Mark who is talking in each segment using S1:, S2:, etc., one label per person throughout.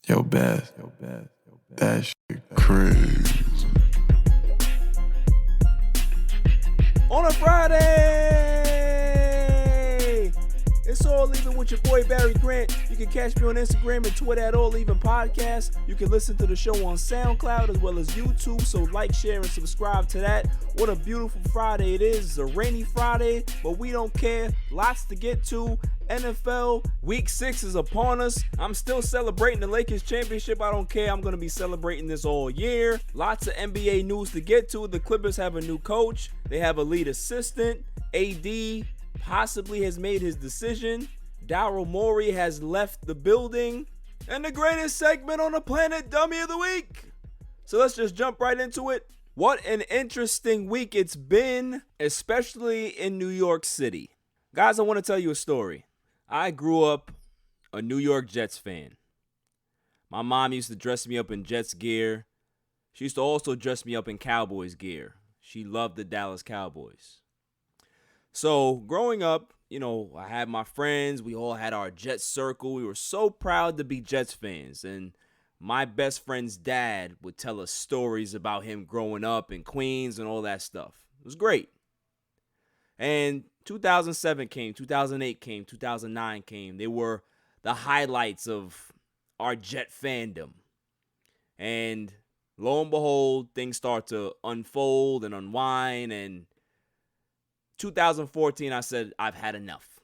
S1: Yo, Beth, that shit crazy.
S2: On a Friday! It's All Even with your boy Barry Grant. You can catch me on Instagram and Twitter at All Even Podcast. You can listen to the show on SoundCloud as well as YouTube, so like, share, and subscribe to that. What a beautiful Friday it is. It's a rainy Friday, but we don't care. Lots to get to. NFL Week 6 is upon us. I'm still celebrating the Lakers championship. I don't care. I'm going to be celebrating this all year. Lots of NBA news to get to. The Clippers have a new coach. They have a lead assistant. AD possibly has made his decision. MOREY has left the building. And the greatest segment on the planet, Dummy of the Week. So let's just jump right into it. What an interesting week it's been, especially in New York City. Guys, I want to tell you a story. I grew up a New York Jets fan. My mom used to dress me up in Jets gear. She used to also dress me up in Cowboys gear. She loved the Dallas Cowboys. So growing up, I had my friends. We all had our Jets circle. We were so proud to be Jets fans. And my best friend's dad would tell us stories about him growing up in Queens and all that stuff. It was great. And 2007 came, 2008 came, 2009 came. They were the highlights of our Jet fandom. And lo and behold, things start to unfold and unwind. And 2014, I said, I've had enough.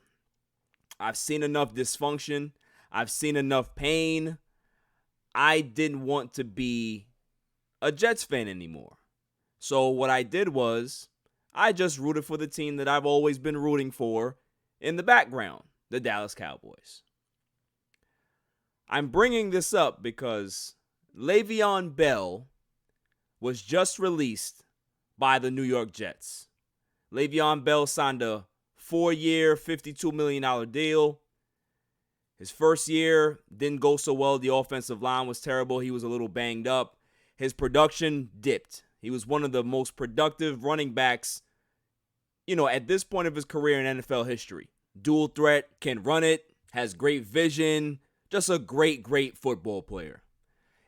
S2: I've seen enough dysfunction. I've seen enough pain. I didn't want to be a Jets fan anymore. So what I did was I just rooted for the team that I've always been rooting for in the background, the Dallas Cowboys. I'm bringing this up because Le'Veon Bell was just released by the New York Jets. Le'Veon Bell signed a 4-year, $52 million deal. His first year didn't go so well. The offensive line was terrible. He was a little banged up. His production dipped. He was one of the most productive running backs, at this point of his career in NFL history. Dual threat, can run it, has great vision, just a great, great football player.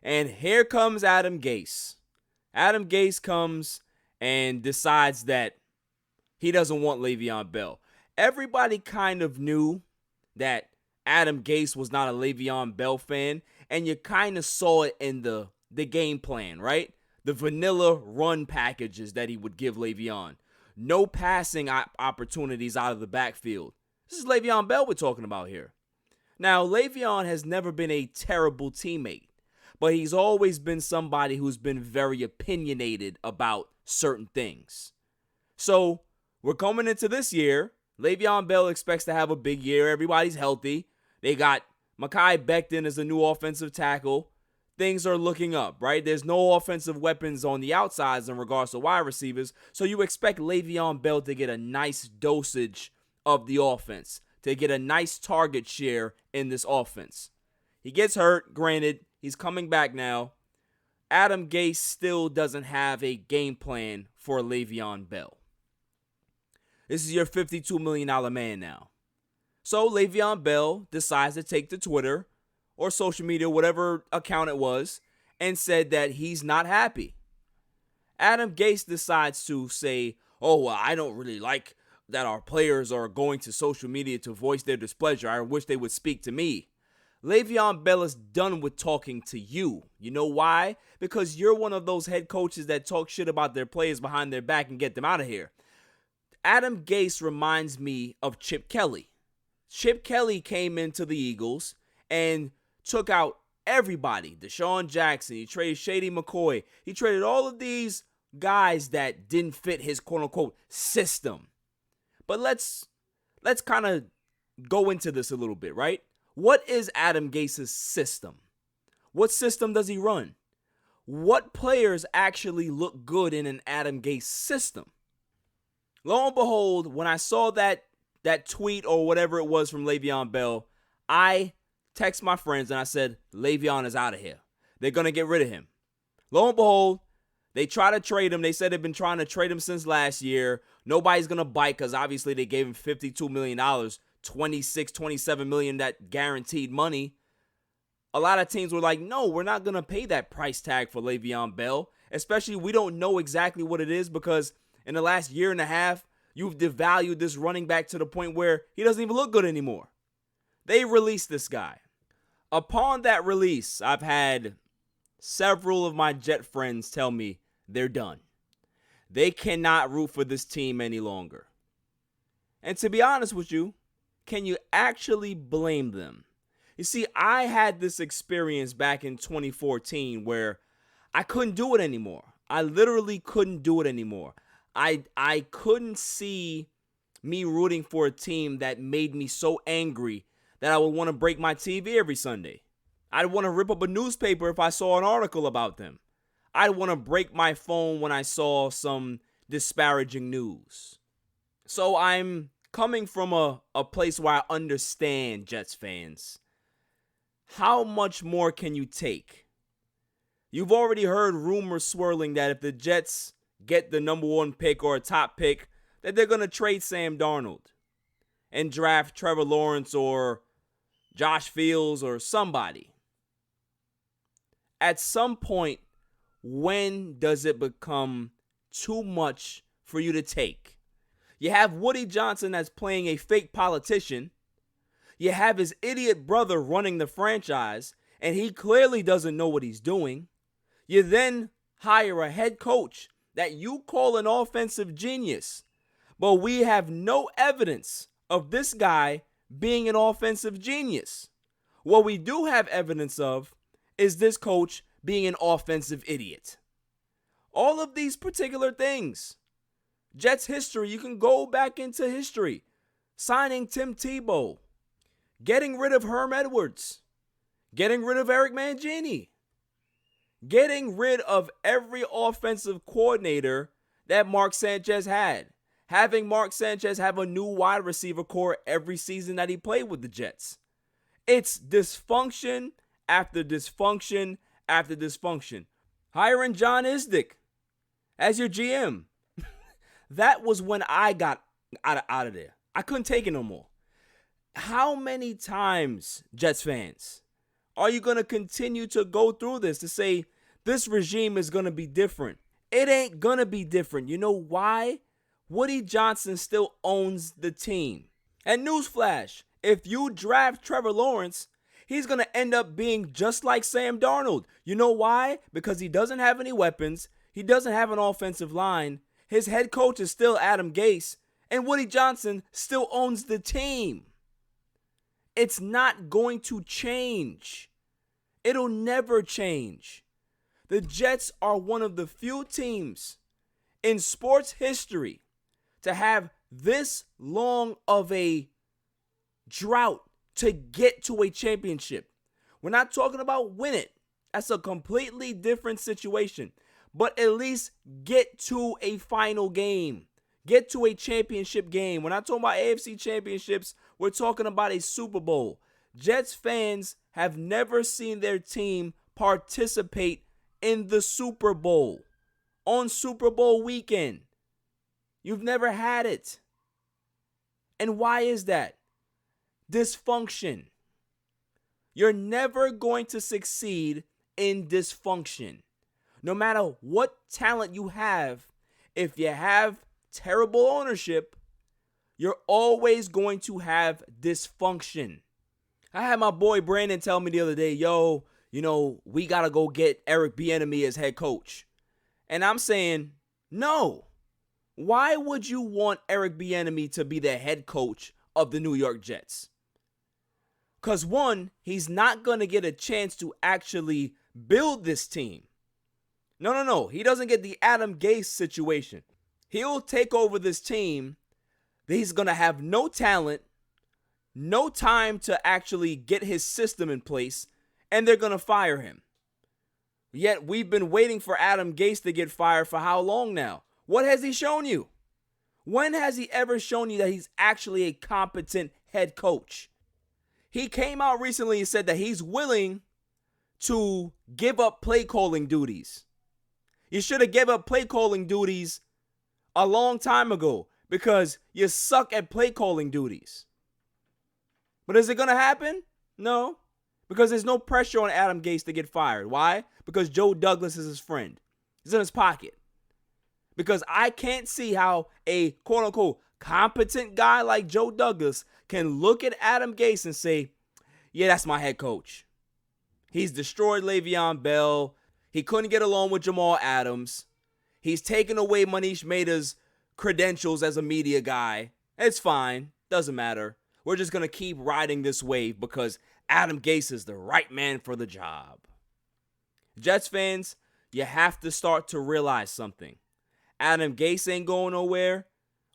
S2: And here comes Adam Gase. Adam Gase comes and decides that he doesn't want Le'Veon Bell. Everybody kind of knew that Adam Gase was not a Le'Veon Bell fan, and you kind of saw it in the game plan, right? The vanilla run packages that he would give Le'Veon. No passing opportunities out of the backfield. This is Le'Veon Bell we're talking about here. Now, Le'Veon has never been a terrible teammate, but he's always been somebody who's been very opinionated about certain things. So, we're coming into this year. Le'Veon Bell expects to have a big year. Everybody's healthy. They got Mekhi Becton as a new offensive tackle. Things are looking up, right? There's no offensive weapons on the outsides in regards to wide receivers, so you expect Le'Veon Bell to get a nice dosage of the offense, to get a nice target share in this offense. He gets hurt, granted, he's coming back now. Adam Gase still doesn't have a game plan for Le'Veon Bell. This is your $52 million man now. So Le'Veon Bell decides to take to Twitter or social media, whatever account it was, and said that he's not happy. Adam Gase decides to say, I don't really like that our players are going to social media to voice their displeasure. I wish they would speak to me. Le'Veon Bell is done with talking to you. You know why? Because you're one of those head coaches that talk shit about their players behind their back and get them out of here. Adam Gase reminds me of Chip Kelly. Chip Kelly came into the Eagles and took out everybody. Deshaun Jackson. He traded Shady McCoy. He traded all of these guys that didn't fit his quote-unquote system. But let's kind of go into this a little bit, right? What is Adam Gase's system? What system does he run? What players actually look good in an Adam Gase system? Lo and behold, when I saw that tweet or whatever it was from Le'Veon Bell, I text my friends and I said, Le'Veon is out of here. They're going to get rid of him. Lo and behold, they try to trade him. They said they've been trying to trade him since last year. Nobody's going to bite because obviously they gave him $52 million, $26, $27 million that guaranteed money. a lot of teams were like, no, we're not going to pay that price tag for Le'Veon Bell. Especially, we don't know exactly what it is because in the last year and a half, you've devalued this running back to the point where he doesn't even look good anymore. They released this guy. Upon that release, I've had several of my Jet friends tell me they're done. They cannot root for this team any longer. And to be honest with you, can you actually blame them? You see, I had this experience back in 2014 where I couldn't do it anymore. I literally couldn't do it anymore. I couldn't see me rooting for a team that made me so angry that I would want to break my TV every Sunday. I'd want to rip up a newspaper if I saw an article about them. I'd want to break my phone when I saw some disparaging news. So I'm coming from a place where I understand Jets fans. How much more can you take? You've already heard rumors swirling that if the Jets get the number 1 pick or a top pick, that they're going to trade Sam Darnold and draft Trevor Lawrence or Josh Fields or somebody. At some point, when does it become too much for you to take? You have Woody Johnson that's playing a fake politician. You have his idiot brother running the franchise, and he clearly doesn't know what he's doing. You then hire a head coach that you call an offensive genius, but we have no evidence of this guy being an offensive genius. What we do have evidence of is this coach being an offensive idiot. All of these particular things. Jets history, you can go back into history. Signing Tim Tebow. Getting rid of Herm Edwards. Getting rid of Eric Mangini. Getting rid of every offensive coordinator that Mark Sanchez had. Having Mark Sanchez have a new wide receiver core every season that he played with the Jets. It's dysfunction after dysfunction after dysfunction. Hiring John Isdick as your GM. That was when I got out of there. I couldn't take it no more. How many times, Jets fans, are you going to continue to go through this to say this regime is going to be different? It ain't going to be different. You know why? Woody Johnson still owns the team. And newsflash, if you draft Trevor Lawrence, he's going to end up being just like Sam Darnold. You know why? Because he doesn't have any weapons. He doesn't have an offensive line. His head coach is still Adam Gase. And Woody Johnson still owns the team. It's not going to change. It'll never change. The Jets are one of the few teams in sports history to have this long of a drought to get to a championship. We're not talking about win it. That's a completely different situation. But at least get to a final game. Get to a championship game. We're not talking about AFC championships. We're talking about a Super Bowl. Jets fans have never seen their team participate in the Super Bowl on Super Bowl weekend. You've never had it. And why is that? Dysfunction. You're never going to succeed in dysfunction. No matter what talent you have, if you have terrible ownership, you're always going to have dysfunction. I had my boy Brandon tell me the other day, we got to go get Eric Bieniemy as head coach. And I'm saying, no. Why would you want Eric Bieniemy to be the head coach of the New York Jets? Because one, he's not going to get a chance to actually build this team. No. He doesn't get the Adam Gase situation. He'll take over this team. He's going to have no talent, no time to actually get his system in place, and they're going to fire him. Yet we've been waiting for Adam Gase to get fired for how long now? What has he shown you? When has he ever shown you that he's actually a competent head coach? He came out recently and said that he's willing to give up play calling duties. You should have given up play calling duties a long time ago because you suck at play calling duties. But is it going to happen? No, Because there's no pressure on Adam Gase to get fired. Why? Because Joe Douglas is his friend. He's in his pocket. Because I can't see how a quote-unquote competent guy like Joe Douglas can look at Adam Gase and say, yeah, that's my head coach. He's destroyed Le'Veon Bell. He couldn't get along with Jamal Adams. He's taken away Manish Mehta's credentials as a media guy. It's fine. Doesn't matter. We're just going to keep riding this wave because Adam Gase is the right man for the job. Jets fans, you have to start to realize something. Adam Gase ain't going nowhere.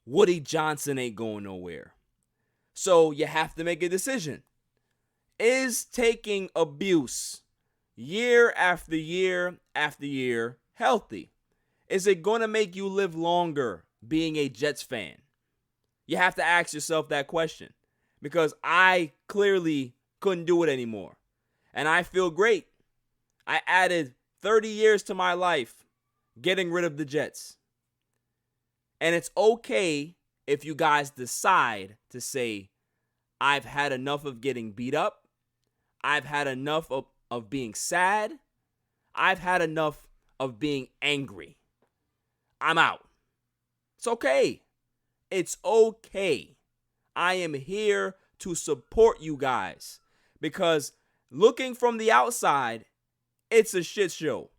S2: Woody Johnson ain't going nowhere. So you have to make a decision. Is taking abuse year after year after year healthy? Is it going to make you live longer being a Jets fan? You have to ask yourself that question because I clearly couldn't do it anymore. And I feel great. I added 30 years to my life getting rid of the Jets. And it's okay if you guys decide to say, I've had enough of getting beat up. I've had enough of being sad. I've had enough of being angry. I'm out. It's okay. It's okay. I am here to support you guys because looking from the outside, it's a shit show.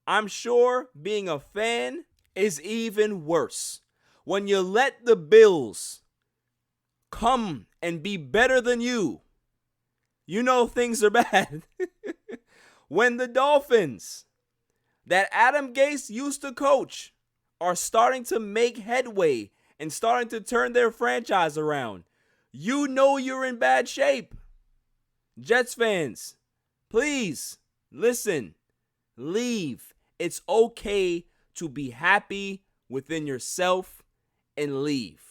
S2: I'm sure being a fan is even worse. When you let the Bills come and be better than you, you know things are bad. When the Dolphins that Adam Gase used to coach are starting to make headway and starting to turn their franchise around, you know you're in bad shape. Jets fans, please listen, leave. It's okay to be happy within yourself and leave.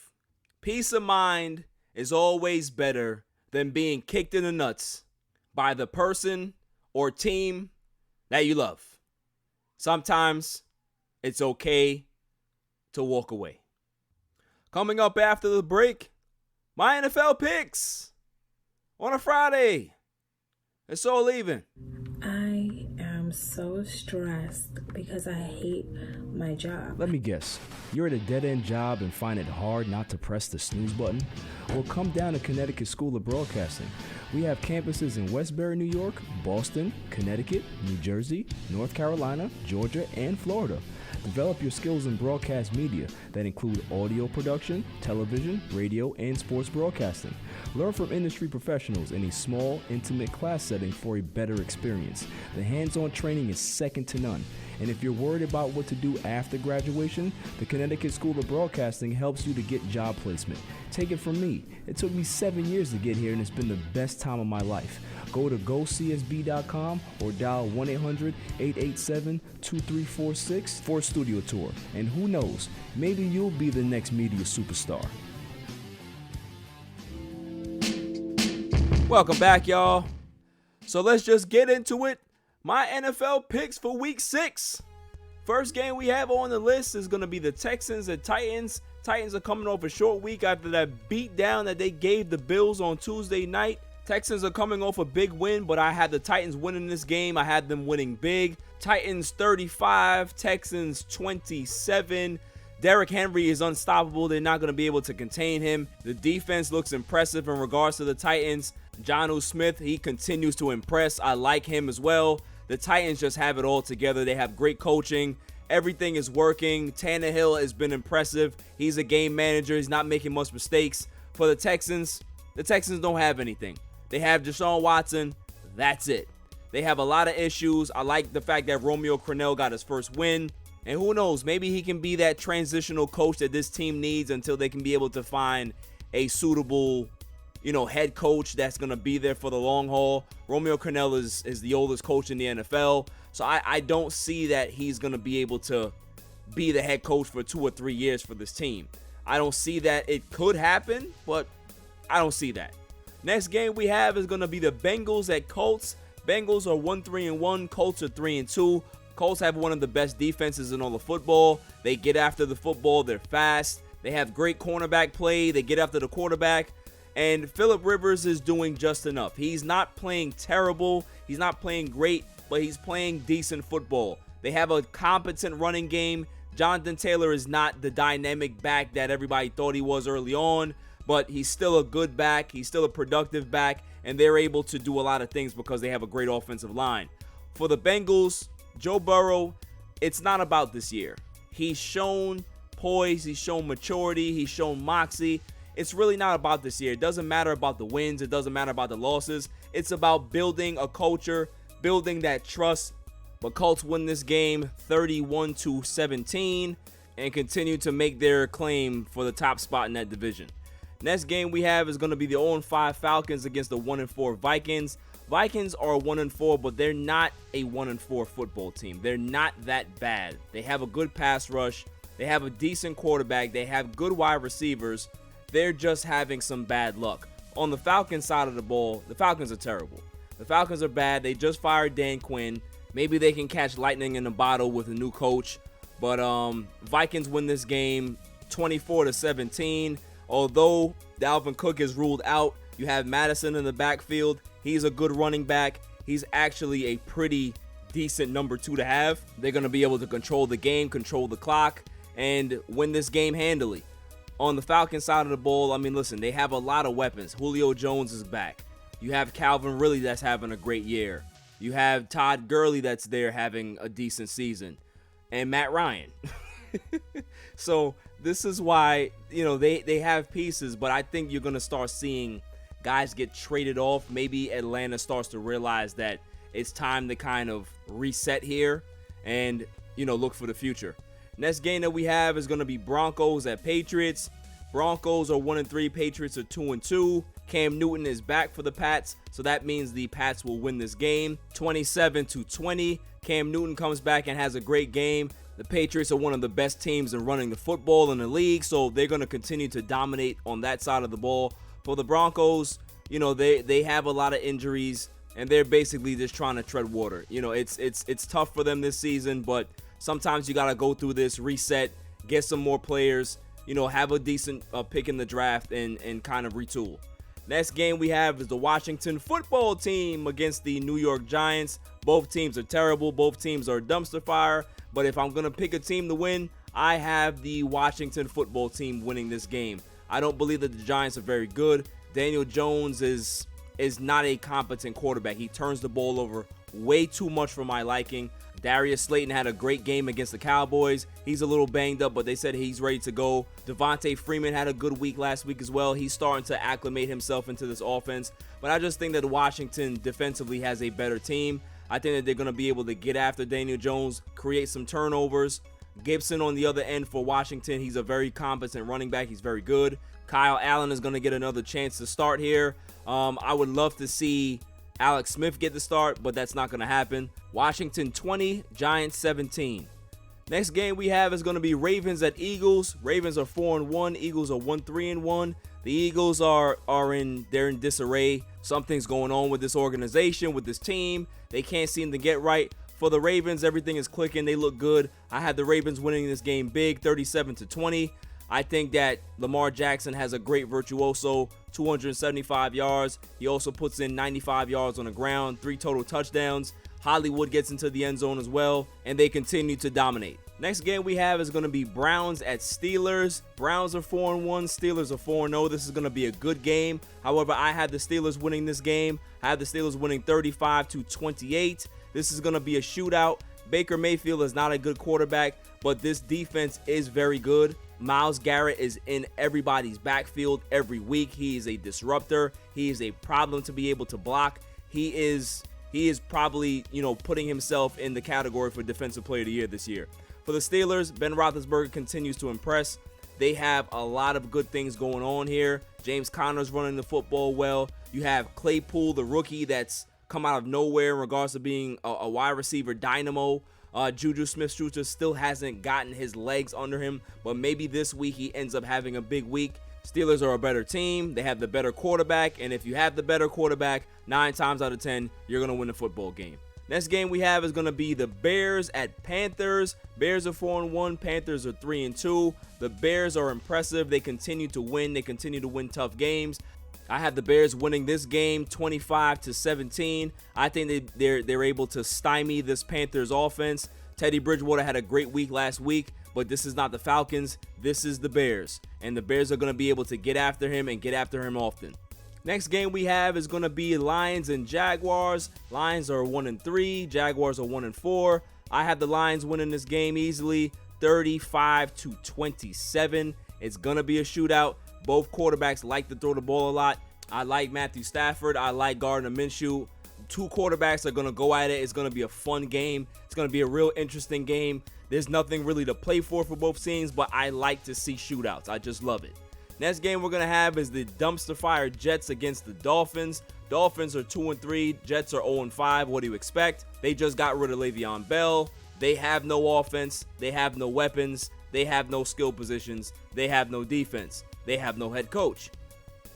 S2: Peace of mind is always better than being kicked in the nuts by the person or team that you love. Sometimes it's okay to walk away. Coming up after the break, my NFL picks on a Friday. It's all even.
S3: I am so stressed because I hate my job.
S4: Let me guess. You're at a dead-end job and find it hard not to press the snooze button? Well, come down to Connecticut School of Broadcasting. We have campuses in Westbury, New York, Boston, Connecticut, New Jersey, North Carolina, Georgia, and Florida. Develop your skills in broadcast media that include audio production, television, radio, and sports broadcasting. Learn from industry professionals in a small, intimate class setting for a better experience. The hands-on training is second to none. And if you're worried about what to do after graduation, the Connecticut School of Broadcasting helps you to get job placement. Take it from me. It took me 7 years to get here, and it's been the best time of my life. Go to gocsb.com or dial 1-800-887-2346 for a studio tour. And who knows, maybe you'll be the next media superstar.
S2: Welcome back, y'all. So let's just get into it. My NFL picks for week 6. First game we have on the list is going to be the Texans and Titans. Titans are coming off a short week after that beat down that they gave the Bills on Tuesday night. Texans are coming off a big win, but I had the Titans winning this game. I had them winning big. Titans 35, Texans 27. Derrick Henry is unstoppable. They're not going to be able to contain him. The defense looks impressive in regards to the Titans. Jonnu Smith, he continues to impress. I like him as well. The Titans just have it all together. They have great coaching. Everything is working. Tannehill has been impressive. He's a game manager. He's not making much mistakes. For the Texans don't have anything. They have Deshaun Watson. That's it. They have a lot of issues. I like the fact that Romeo Crennel got his first win. And who knows, maybe he can be that transitional coach that this team needs until they can be able to find a suitable, head coach that's going to be there for the long haul. Romeo Crennel is the oldest coach in the NFL. So I don't see that he's going to be able to be the head coach for 2 or 3 years for this team. I don't see that. It could happen, but I don't see that. Next game we have is going to be the Bengals at Colts. Bengals are 1-3-1. Colts are 3-2. Colts have one of the best defenses in all of football. They get after the football. They're fast. They have great cornerback play. They get after the quarterback. And Phillip Rivers is doing just enough. He's not playing terrible. He's not playing great, but he's playing decent football. They have a competent running game. Jonathan Taylor is not the dynamic back that everybody thought he was early on, but he's still a good back. He's still a productive back, and they're able to do a lot of things because they have a great offensive line. For the Bengals, Joe Burrow, it's not about this year. He's shown poise. He's shown maturity. He's shown moxie. It's really not about this year. It doesn't matter about the wins. It doesn't matter about the losses. It's about building a culture, building that trust. But Colts win this game 31-17 and continue to make their claim for the top spot in that division. Next game we have is going to be the 0-5 Falcons against the 1-4 Vikings. Vikings are 1-4, but they're not a 1-4 football team. They're not that bad. They have a good pass rush. They have a decent quarterback. They have good wide receivers. They're just having some bad luck. On the Falcons side of the ball, the Falcons are terrible. The Falcons are bad. They just fired Dan Quinn. Maybe they can catch lightning in a bottle with a new coach. But Vikings win this game 24-17. Although Dalvin Cook is ruled out, you have Madison in the backfield. He's a good running back. He's actually a pretty decent number 2 to have. They're going to be able to control the game, control the clock, and win this game handily. On the Falcons side of the ball, I mean, listen, they have a lot of weapons. Julio Jones is back. You have Calvin Ridley that's having a great year. You have Todd Gurley that's there having a decent season. And Matt Ryan. So this is why, they have pieces, but I think you're going to start seeing guys get traded off. Maybe Atlanta starts to realize that it's time to kind of reset here and, look for the future. Next game that we have is going to be Broncos at Patriots. Broncos are 1-3. Patriots are 2-2. Cam Newton is back for the Pats, so that means the Pats will win this game 27-20. Cam Newton comes back and has a great game. The Patriots are one of the best teams in running the football in the league, so they're going to continue to dominate on that side of the ball. For the Broncos, they have a lot of injuries, and they're basically just trying to tread water. It's tough for them this season, but sometimes you got to go through this, reset, get some more players, have a decent pick in the draft and kind of retool. Next game we have is the Washington football team against the New York Giants. Both teams are terrible. Both teams are a dumpster fire. But if I'm going to pick a team to win, I have the Washington football team winning this game. I don't believe that the Giants are very good. Daniel Jones is not a competent quarterback. He turns the ball over way too much for my liking. Darius Slayton had a great game against the Cowboys. He's a little banged up, but they said he's ready to go. Devontae Freeman had a good week last week as well. He's starting to acclimate himself into this offense. But I just think that Washington defensively has a better team. I think that they're going to be able to get after Daniel Jones, create some turnovers. Gibson on the other end for Washington. He's a very competent running back. He's very good. Kyle Allen is going to get another chance to start here. I would love to see Alex Smith get the start, but that's not going to happen. Washington 20, Giants 17. Next game we have is going to be Ravens at Eagles. Ravens are 4-1. Eagles are 1-3-1. The Eagles they're in disarray. Something's going on with this organization, with this team. They can't seem to get right. For the Ravens, everything is clicking. They look good. I had the Ravens winning this game big, 37-20. I think that Lamar Jackson has a great virtuoso, 275 yards. He also puts in 95 yards on the ground, 3 total touchdowns. Hollywood gets into the end zone as well, and they continue to dominate. Next game we have is going to be Browns at Steelers. Browns are 4-1, Steelers are 4-0. This is going to be a good game. However, I had the Steelers winning this game. I have the Steelers winning 35-28. This is going to be a shootout. Baker Mayfield is not a good quarterback, but this defense is very good. Myles Garrett is in everybody's backfield every week. He is a disruptor. He is a problem to be able to block. He is probably, putting himself in the category for Defensive Player of the Year this year. For the Steelers, Ben Roethlisberger continues to impress. They have a lot of good things going on here. James Conner's running the football well. You have Claypool, the rookie that's come out of nowhere in regards to being a wide receiver dynamo. Juju Smith-Schuster still hasn't gotten his legs under him, but maybe this week he ends up having a big week. Steelers are a better team. They have the better quarterback, and if you have the better quarterback, 9 times out of 10, you're going to win the football game. Next game we have is going to be the Bears at Panthers. Bears are 4-1. Panthers are 3-2. The Bears are impressive. They continue to win. They continue to win tough games. I have the Bears winning this game 25-17. I think they're able to stymie this Panthers offense. Teddy Bridgewater had a great week last week, but this is not the Falcons. This is the Bears, and the Bears are going to be able to get after him and get after him often. Next game we have is going to be Lions and Jaguars. Lions are 1-3. Jaguars are 1-4. I have the Lions winning this game easily, 35-27. It's going to be a shootout. Both quarterbacks like to throw the ball a lot. I like Matthew Stafford. I like Gardner Minshew. Two quarterbacks are going to go at it. It's going to be a fun game. It's going to be a real interesting game. There's nothing really to play for both teams, but I like to see shootouts. I just love it. Next game we're going to have is the dumpster fire Jets against the Dolphins. Dolphins are 2-3. Jets are 0-5. What do you expect? They just got rid of Le'Veon Bell. They have no offense. They have no weapons. They have no skill positions. They have no defense. They have no head coach.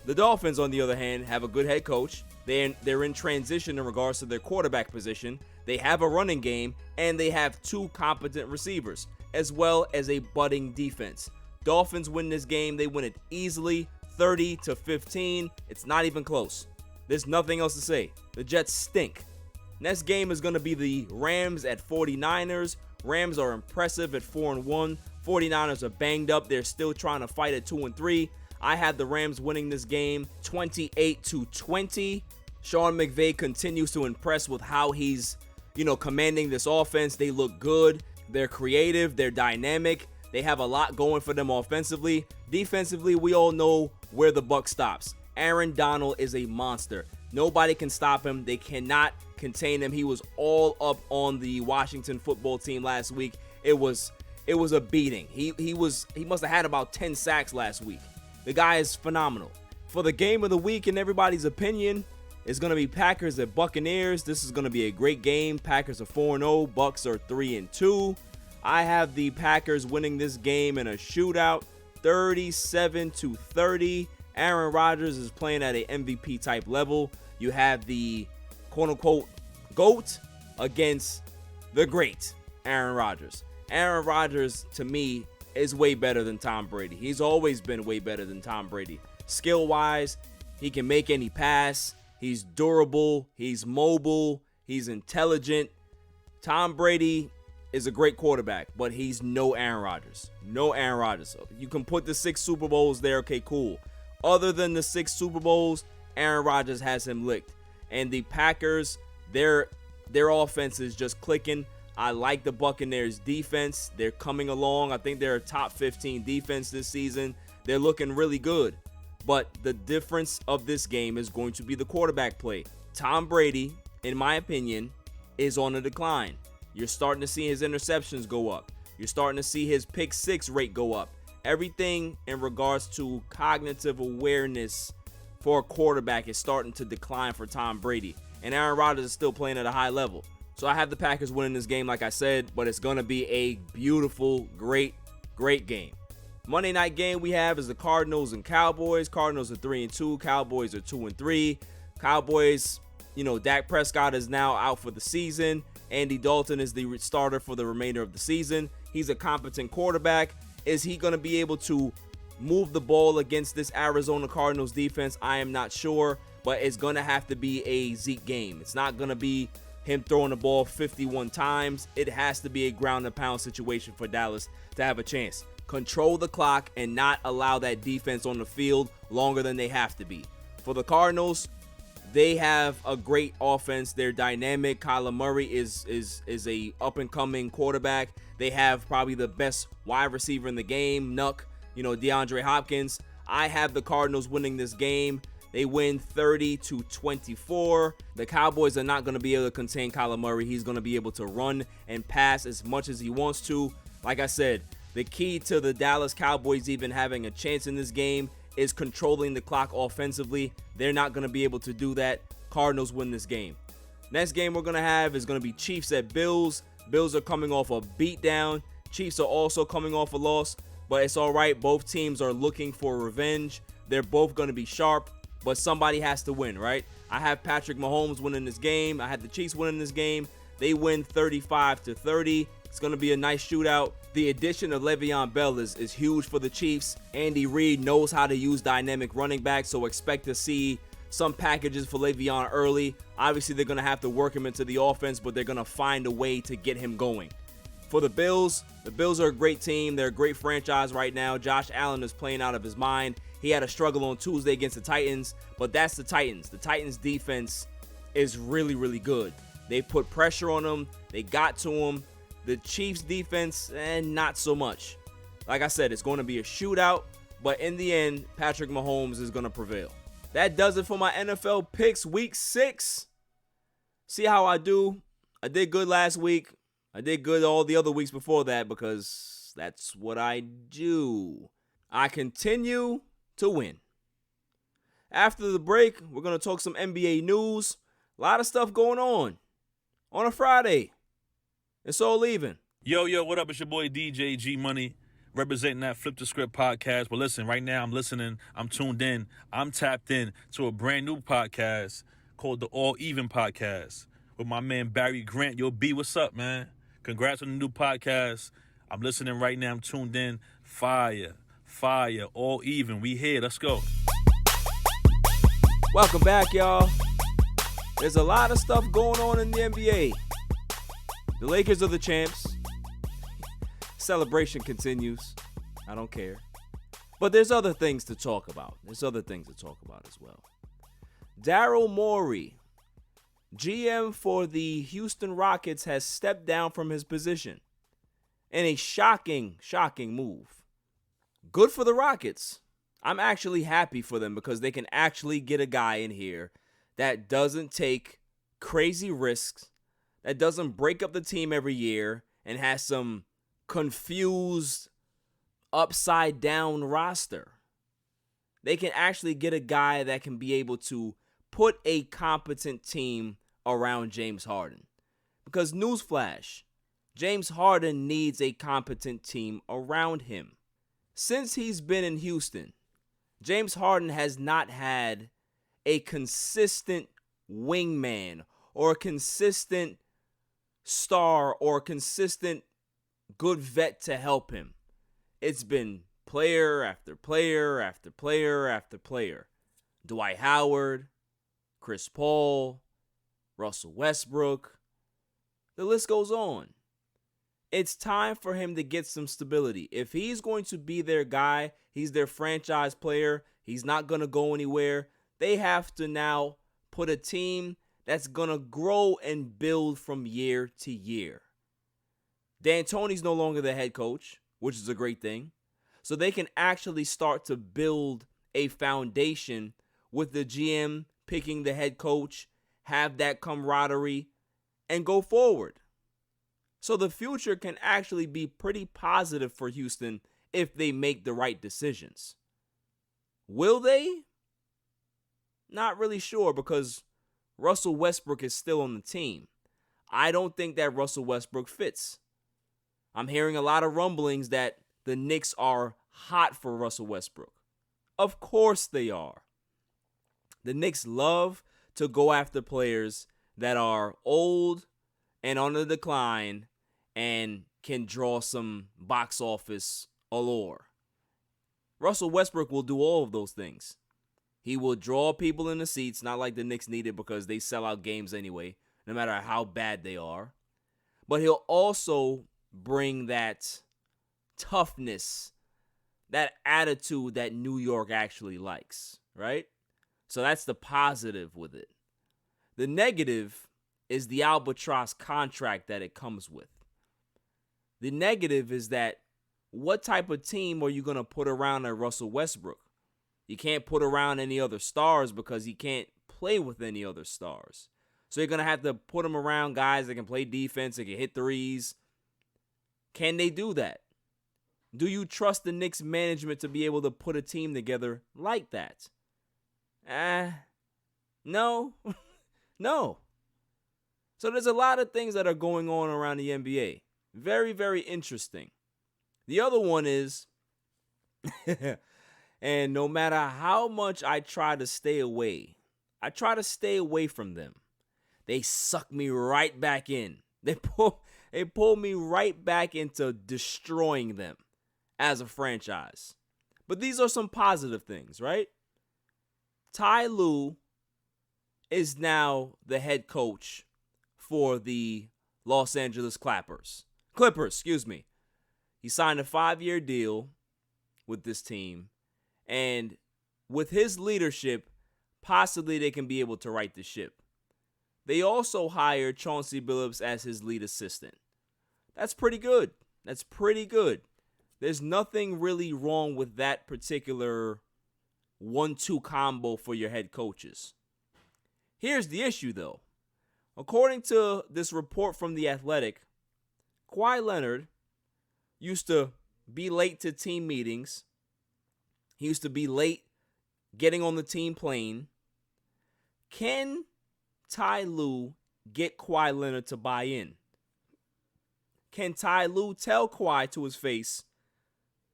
S2: The Dolphins, on the other hand, have a good head coach. They're in transition in regards to their quarterback position. They have a running game, and they have two competent receivers, as well as a budding defense. Dolphins win this game. They win it easily, 30-15. It's not even close. There's nothing else to say. The Jets stink. Next game is going to be the Rams at 49ers. Rams are impressive at 4-1. 49ers are banged up. They're still trying to fight at 2-3. I had the Rams winning this game 28-20. Sean McVay continues to impress with how he's, commanding this offense. They look good. They're creative. They're dynamic. They have a lot going for them offensively. Defensively, we all know where the buck stops. Aaron Donald is a monster. Nobody can stop him. They cannot contain him. He was all up on the Washington football team last week. It was a beating. He must have had about 10 sacks last week. The guy is phenomenal. For the game of the week, in everybody's opinion, it's going to be Packers at Buccaneers. This is going to be a great game. Packers are 4-0. Bucs are 3-2. I have the Packers winning this game in a shootout, 37-30. Aaron Rodgers is playing at an MVP type level. You have the quote-unquote GOAT against the great Aaron Rodgers. Aaron Rodgers, to me, is way better than Tom Brady. He's always been way better than Tom Brady. Skill-wise, he can make any pass. He's durable. He's mobile. He's intelligent. Tom Brady is a great quarterback, but he's no Aaron Rodgers. No Aaron Rodgers. So you can put the 6 Super Bowls there. Okay, cool. Other than the 6 Super Bowls, Aaron Rodgers has him licked. And the Packers, their offense is just clicking. I like the Buccaneers defense. They're coming along. I think they're a top 15 defense this season. They're looking really good. But the difference of this game is going to be the quarterback play. Tom Brady, in my opinion, is on a decline. You're starting to see his interceptions go up. You're starting to see his pick 6 rate go up. Everything in regards to cognitive awareness for a quarterback is starting to decline for Tom Brady. And Aaron Rodgers is still playing at a high level. So I have the Packers winning this game, like I said, but it's going to be a beautiful, great game. Monday night game we have is the Cardinals and Cowboys. Cardinals are 3-2. Cowboys are 2-3. Cowboys, Dak Prescott is now out for the season. Andy Dalton is the starter for the remainder of the season. He's a competent quarterback. Is he going to be able to move the ball against this Arizona Cardinals defense? I am not sure, but it's going to have to be a Zeke game. It's not going to be him throwing the ball 51 times. It has to be a ground and pound situation for Dallas to have a chance. Control the clock and not allow that defense on the field longer than they have to be. For the Cardinals, they have a great offense. They're dynamic. Kyler Murray is a up-and-coming quarterback. They have probably the best wide receiver in the game, DeAndre Hopkins. I have the Cardinals winning this game. They win 30-24. The Cowboys are not going to be able to contain Kyler Murray. He's going to be able to run and pass as much as he wants to. Like I said, the key to the Dallas Cowboys even having a chance in this game is controlling the clock offensively. They're not going to be able to do that. Cardinals win this game. Next game we're going to have is going to be Chiefs at Bills. Bills are coming off a beatdown. Chiefs are also coming off a loss, but it's all right. Both teams are looking for revenge. They're both going to be sharp, but somebody has to win, right? I have Patrick Mahomes winning this game. I had the Chiefs winning this game. They win 35-30. It's going to be a nice shootout. The addition of Le'Veon Bell is huge for the Chiefs. Andy Reid knows how to use dynamic running backs, so expect to see some packages for Le'Veon early. Obviously, they're going to have to work him into the offense, but they're going to find a way to get him going. For the Bills are a great team. They're a great franchise right now. Josh Allen is playing out of his mind. He had a struggle on Tuesday against the Titans, but that's the Titans. The Titans' defense is really, really good. They put pressure on him. They got to him. The Chiefs' defense, not so much. Like I said, it's going to be a shootout, but in the end, Patrick Mahomes is going to prevail. That does it for my NFL picks week 6. See how I do. I did good last week. I did good all the other weeks before that because that's what I do. I continue to win. After the break, we're going to talk some NBA news. A lot of stuff going on a Friday. It's all even.
S5: Yo, what up? It's your boy DJ G Money, representing that Flip the Script podcast. But listen, right now I'm listening, I'm tuned in, I'm tapped in to a brand new podcast called the All Even Podcast with my man Barry Grant. Yo, B, what's up, man? Congrats on the new podcast. I'm listening right now, I'm tuned in. Fire, All Even. We here, let's go.
S2: Welcome back, y'all. There's a lot of stuff going on in the NBA. The Lakers are the champs. Celebration continues. I don't care. But there's other things to talk about. As well. Daryl Morey, GM for the Houston Rockets, has stepped down from his position in a shocking move. Good for the Rockets. I'm actually happy for them because they can actually get a guy in here that doesn't take crazy risks, that doesn't break up the team every year, and has some confused, upside-down roster. They can actually get a guy that can be able to put a competent team around James Harden. Because newsflash, James Harden needs a competent team around him. Since he's been in Houston, James Harden has not had a consistent wingman or a consistent star or a consistent good vet to help him. It's been player after player after player after player. Dwight Howard, Chris Paul, Russell Westbrook. The list goes on. It's time for him to get some stability. If he's going to be their guy, he's their franchise player, he's not going to go anywhere. They have to now put a team that's going to grow and build from year to year. D'Antoni's no longer the head coach, which is a great thing. So they can actually start to build a foundation with the GM picking the head coach, have that camaraderie, and go forward. So the future can actually be pretty positive for Houston if they make the right decisions. Will they? Not really sure because Russell Westbrook is still on the team. I don't think that Russell Westbrook fits. I'm hearing a lot of rumblings that the Knicks are hot for Russell Westbrook. Of course they are. The Knicks love to go after players that are old and on the decline and can draw some box office allure. Russell Westbrook will do all of those things. He will draw people in the seats, not like the Knicks need it because they sell out games anyway, no matter how bad they are. But he'll also bring that toughness, that attitude that New York actually likes, right? So that's the positive with it. The negative is the albatross contract that it comes with. The negative is that what type of team are you going to put around a Russell Westbrook? You can't put around any other stars because he can't play with any other stars. So you're going to have to put him around guys that can play defense, that can hit threes. Can they do that? Do you trust the Knicks management to be able to put a team together like that? No. No. So there's a lot of things that are going on around the NBA. Very, very interesting. The other one is, and no matter how much I try to stay away from them, they suck me right back in. They pulled me right back into destroying them as a franchise. But these are some positive things, right? Ty Lue is now the head coach for the Los Angeles Clippers. He signed a 5-year deal with this team, and with his leadership, possibly they can be able to right the ship. They also hired Chauncey Billups as his lead assistant. That's pretty good. There's nothing really wrong with that particular 1-2 combo for your head coaches. Here's the issue, though. According to this report from The Athletic, Kawhi Leonard used to be late to team meetings. He used to be late getting on the team plane. Can Ty Lue get Kawhi Leonard to buy in? Can Ty Lue tell Kawhi to his face,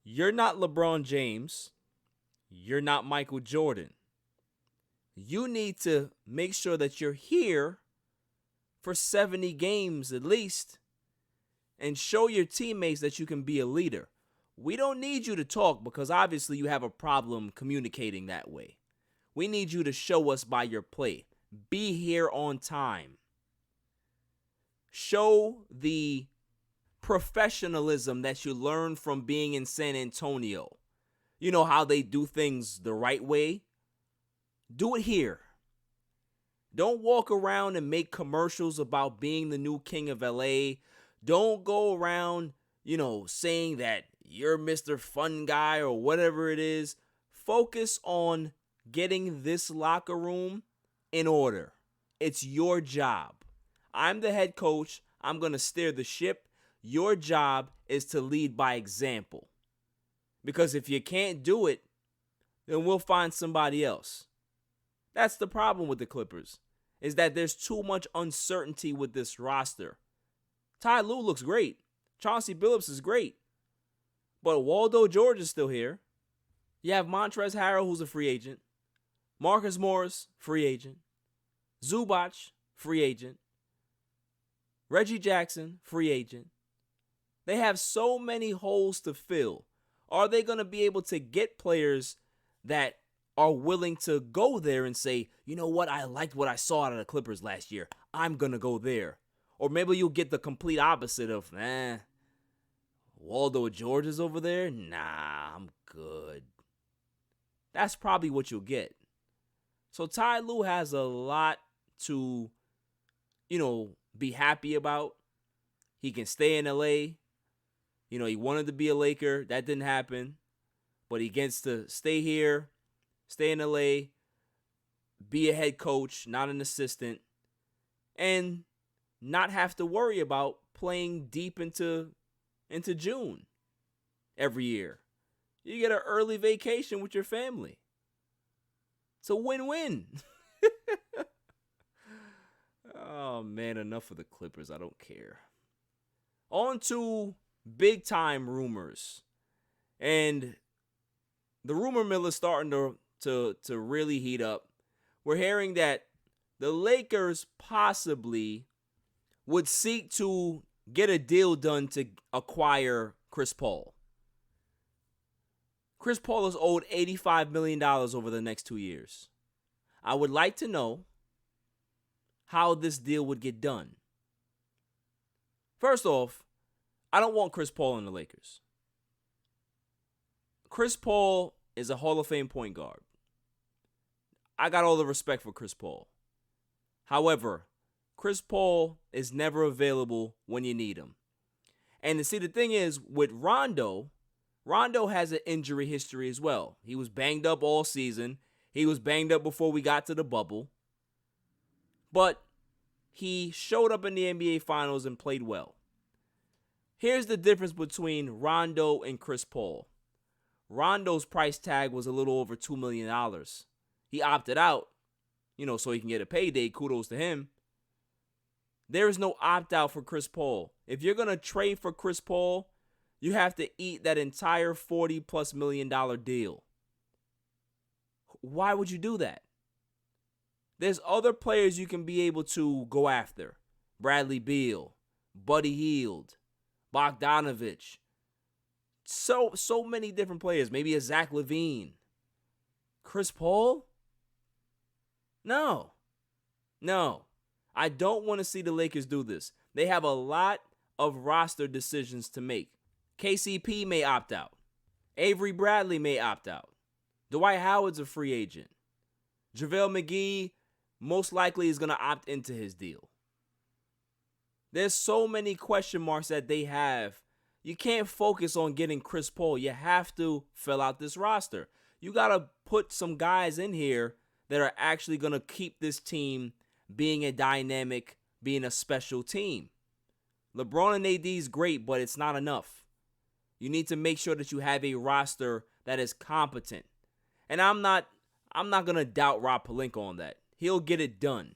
S2: you're not LeBron James, you're not Michael Jordan. You need to make sure that you're here for 70 games at least and show your teammates that you can be a leader. We don't need you to talk because obviously you have a problem communicating that way. We need you to show us by your play. Be here on time. Show the professionalism that you learned from being in San Antonio. You know how they do things the right way? Do it here. Don't walk around and make commercials about being the new king of LA. Don't go around, saying that you're Mr. Fun Guy or whatever it is. Focus on getting this locker room in order. It's your job. I'm the head coach. I'm going to steer the ship. Your job is to lead by example. Because if you can't do it, then we'll find somebody else. That's the problem with the Clippers, is that there's too much uncertainty with this roster. Ty Lue looks great. Chauncey Billups is great. But Waldo George is still here. You have Montrezl Harrell, who's a free agent. Marcus Morris, free agent. Zubac, free agent. Reggie Jackson, free agent. They have so many holes to fill. Are they going to be able to get players that are willing to go there and say, you know what, I liked what I saw out of the Clippers last year. I'm going to go there. Or maybe you'll get the complete opposite of, Waldo George is over there? Nah, I'm good. That's probably what you'll get. So Ty Lue has a lot to, be happy about. He can stay in LA. He wanted to be a Laker. That didn't happen. But he gets to stay here, stay in LA, be a head coach, not an assistant, and not have to worry about playing deep into June every year. You get an early vacation with your family. It's a win-win. Oh, man, enough of the Clippers. I don't care. On to big-time rumors. And the rumor mill is starting to really heat up. We're hearing that the Lakers possibly would seek to get a deal done to acquire Chris Paul. Chris Paul is owed $85 million over the next 2 years. I would like to know how this deal would get done. First off, I don't want Chris Paul in the Lakers. Chris Paul is a Hall of Fame point guard. I got all the respect for Chris Paul. However, Chris Paul is never available when you need him. And see, the thing is, with Rondo has an injury history as well. He was banged up all season. He was banged up before we got to the bubble. But he showed up in the NBA Finals and played well. Here's the difference between Rondo and Chris Paul. Rondo's price tag was a little over $2 million. He opted out, so he can get a payday. Kudos to him. There is no opt-out for Chris Paul. If you're going to trade for Chris Paul, you have to eat that entire $40+ million deal. Why would you do that? There's other players you can be able to go after. Bradley Beal, Buddy Hield, Bogdanovich. So many different players. Maybe a Zach LaVine. Chris Paul? No. I don't want to see the Lakers do this. They have a lot of roster decisions to make. KCP may opt out. Avery Bradley may opt out. Dwight Howard's a free agent. JaVale McGee most likely is going to opt into his deal. There's so many question marks that they have. You can't focus on getting Chris Paul. You have to fill out this roster. You got to put some guys in here that are actually going to keep this team being a dynamic, being a special team. LeBron and AD is great, but it's not enough. You need to make sure that you have a roster that is competent. And I'm not going to doubt Rob Pelinka on that. He'll get it done.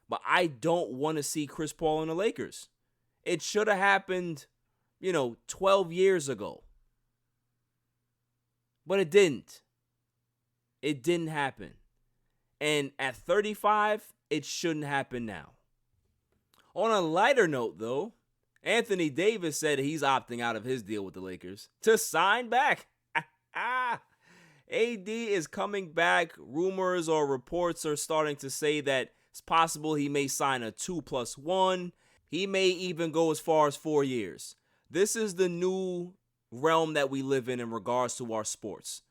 S2: But I don't want to see Chris Paul in the Lakers. It should have happened, 12 years ago. But it didn't. It didn't happen. And at 35, it shouldn't happen now. On a lighter note, though, Anthony Davis said he's opting out of his deal with the Lakers to sign back. AD is coming back. Rumors or reports are starting to say that it's possible he may sign a 2+1. He may even go as far as 4 years. This is the new realm that we live in regards to our sports.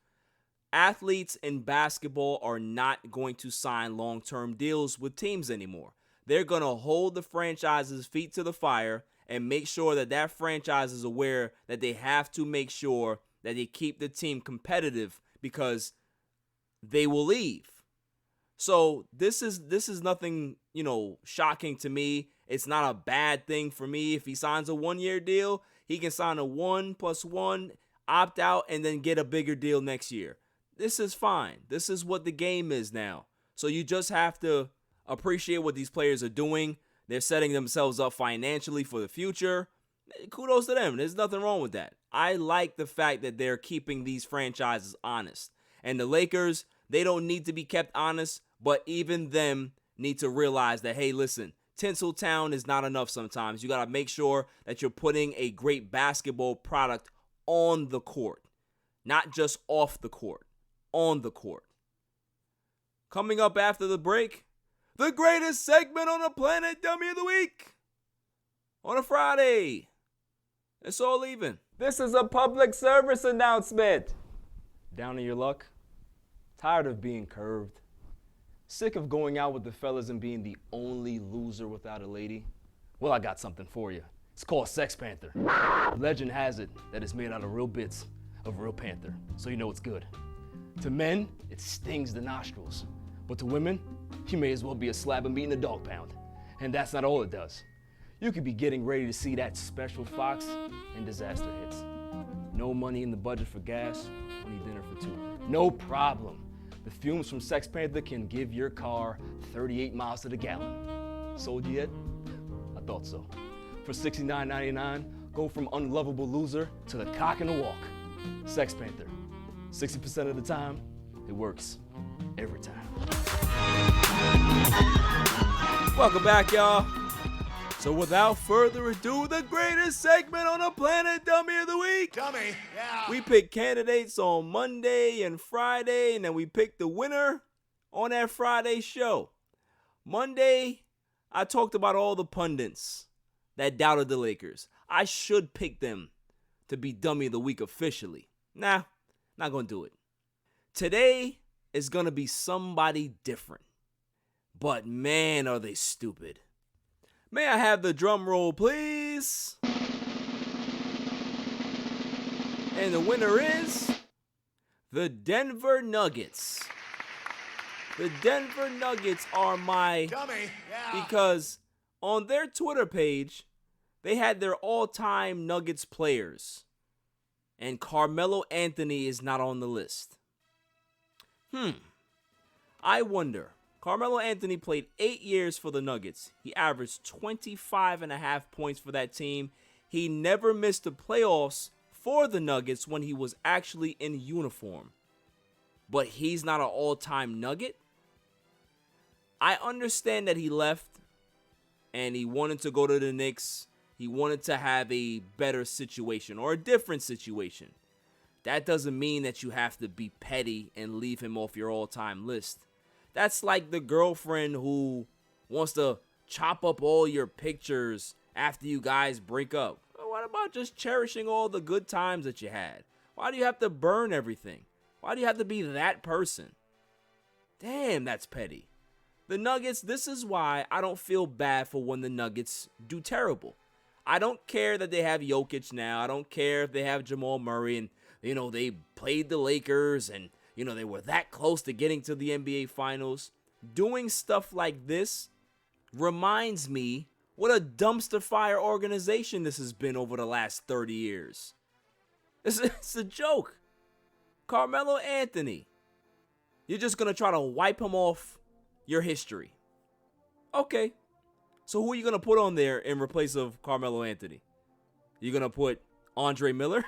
S2: Athletes in basketball are not going to sign long-term deals with teams anymore. They're going to hold the franchise's feet to the fire and make sure that that franchise is aware that they have to make sure that they keep the team competitive because they will leave. So this is nothing, shocking to me. It's not a bad thing for me. If he signs a 1-year deal, he can sign a 1+1, opt out, and then get a bigger deal next year. This is fine. This is what the game is now. So you just have to appreciate what these players are doing. They're setting themselves up financially for the future. Kudos to them. There's nothing wrong with that. I like the fact that they're keeping these franchises honest. And the Lakers, they don't need to be kept honest, but even them need to realize that, hey, listen, Tinseltown is not enough sometimes. You got to make sure that you're putting a great basketball product on the court, not just off the court, on the court. Coming up after the break, the greatest segment on the planet, Dummy of the Week, on a Friday. It's all even. This is a public service announcement.
S4: Down in your luck? Tired of being curved? Sick of going out with the fellas and being the only loser without a lady? Well, I got something for you. It's called Sex Panther. Legend has it that it's made out of real bits of real panther, so you know it's good. To men, it stings the nostrils. But to women, you may as well be a slab of meat in a dog pound. And that's not all it does. You could be getting ready to see that special fox and disaster hits. No money in the budget for gas, we need dinner for two. No problem. The fumes from Sex Panther can give your car 38 miles to the gallon. Sold you yet? I thought so. For $69.99, go from unlovable loser to the cock in the walk. Sex Panther. 60% of the time, it works. Every time.
S2: Welcome back, y'all. So without further ado, the greatest segment on the planet, Dummy of the Week.
S1: Dummy, yeah.
S2: We pick candidates on Monday and Friday, and then we pick the winner on that Friday show. Monday, I talked about all the pundits that doubted the Lakers. I should pick them to be Dummy of the Week officially. Nah, not gonna do it. Today is gonna be somebody different. But man, are they stupid. May I have the drum roll, please? And the winner is the Denver Nuggets. The Denver Nuggets are my
S1: Dummy, yeah.
S2: because on their Twitter page, they had their all-time Nuggets players. And Carmelo Anthony is not on the list. I wonder. Carmelo Anthony played 8 years for the Nuggets. He averaged 25.5 points for that team. He never missed the playoffs for the Nuggets when he was actually in uniform. But he's not an all-time Nugget? I understand that he left and he wanted to go to the Knicks He wanted to have a better situation or a different situation. That doesn't mean that you have to be petty and leave him off your all-time list. That's like the girlfriend who wants to chop up all your pictures after you guys break up. Well, what about just cherishing all the good times that you had? Why do you have to burn everything? Why do you have to be that person? Damn, that's petty. The Nuggets, this is why I don't feel bad for when the Nuggets do terrible. I don't care that they have Jokic now. I don't care if they have Jamal Murray and, they played the Lakers and, they were that close to getting to the NBA Finals. Doing stuff like this reminds me what a dumpster fire organization this has been over the last 30 years. It's a joke. Carmelo Anthony. You're just going to try to wipe him off your history. Okay. So who are you going to put on there in replace of Carmelo Anthony? You going to put Andre Miller?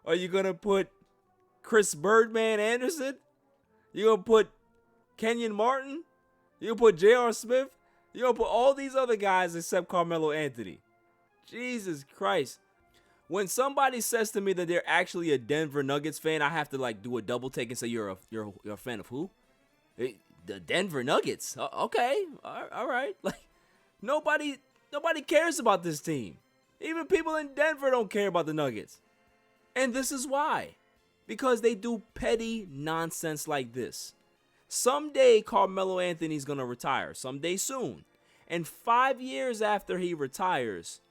S2: Are you going to put Chris Birdman Anderson? You going to put Kenyon Martin? You going to put J.R. Smith? You going to put all these other guys except Carmelo Anthony? Jesus Christ. When somebody says to me that they're actually a Denver Nuggets fan, I have to do a double take and say you're a fan of who? The Denver Nuggets. Okay, all right. Nobody cares about this team. Even people in Denver don't care about the Nuggets. And this is why. Because they do petty nonsense like this. Someday Carmelo Anthony's gonna retire. Someday soon. And 5 years after he retires,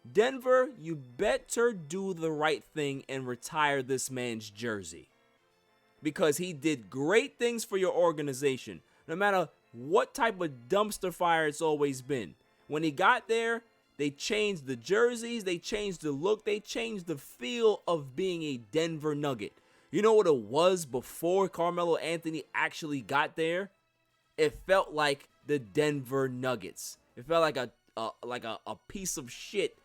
S2: Denver, you better do the right thing and retire this man's jersey. Because he did great things for your organization, no matter what type of dumpster fire it's always been. When he got there, they changed the jerseys, they changed the look, they changed the feel of being a Denver Nugget. You know what it was before Carmelo Anthony actually got there? It felt like the Denver Nuggets. It felt like a piece of shit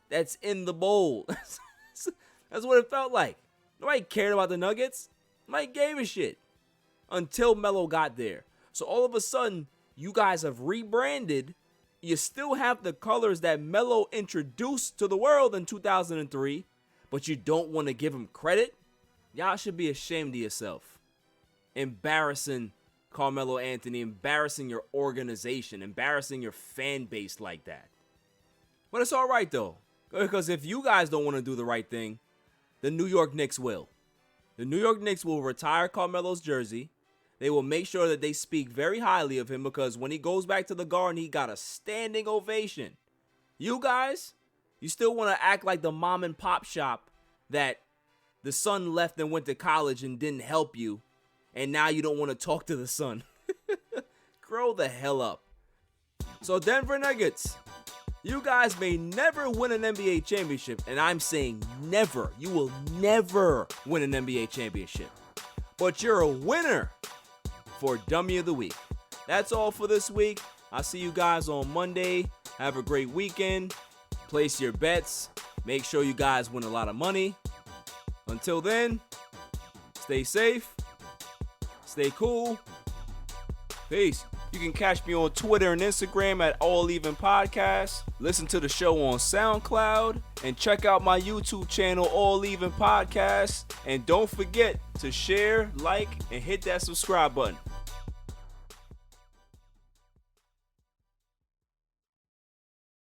S2: that's in the bowl. That's what it felt like. Nobody cared about the Nuggets. Nobody gave a shit until Melo got there. So all of a sudden, you guys have rebranded. You still have the colors that Melo introduced to the world in 2003, but you don't want to give him credit? Y'all should be ashamed of yourself. Embarrassing Carmelo Anthony, embarrassing your organization, embarrassing your fan base like that. But it's all right, though. Because if you guys don't want to do the right thing, the New York Knicks will. The New York Knicks will retire Carmelo's jersey. They will make sure that they speak very highly of him because when he goes back to the Garden, he got a standing ovation. You guys, you still want to act like the mom and pop shop that the son left and went to college and didn't help you, and now you don't want to talk to the son. Grow the hell up. So Denver Nuggets, you guys may never win an NBA championship, and I'm saying never. You will never win an NBA championship. But you're a winner for Dummy of the Week. That's all for this week. I'll see you guys on Monday. Have a great weekend. Place your bets. Make sure you guys win a lot of money. Until then, stay safe. Stay cool. Peace. You can catch me on Twitter and Instagram at ALLEVEN Podcast. Listen to the show on SoundCloud. And check out my YouTube channel, ALLEVEN Podcast. And don't forget to share, like, and hit that subscribe button.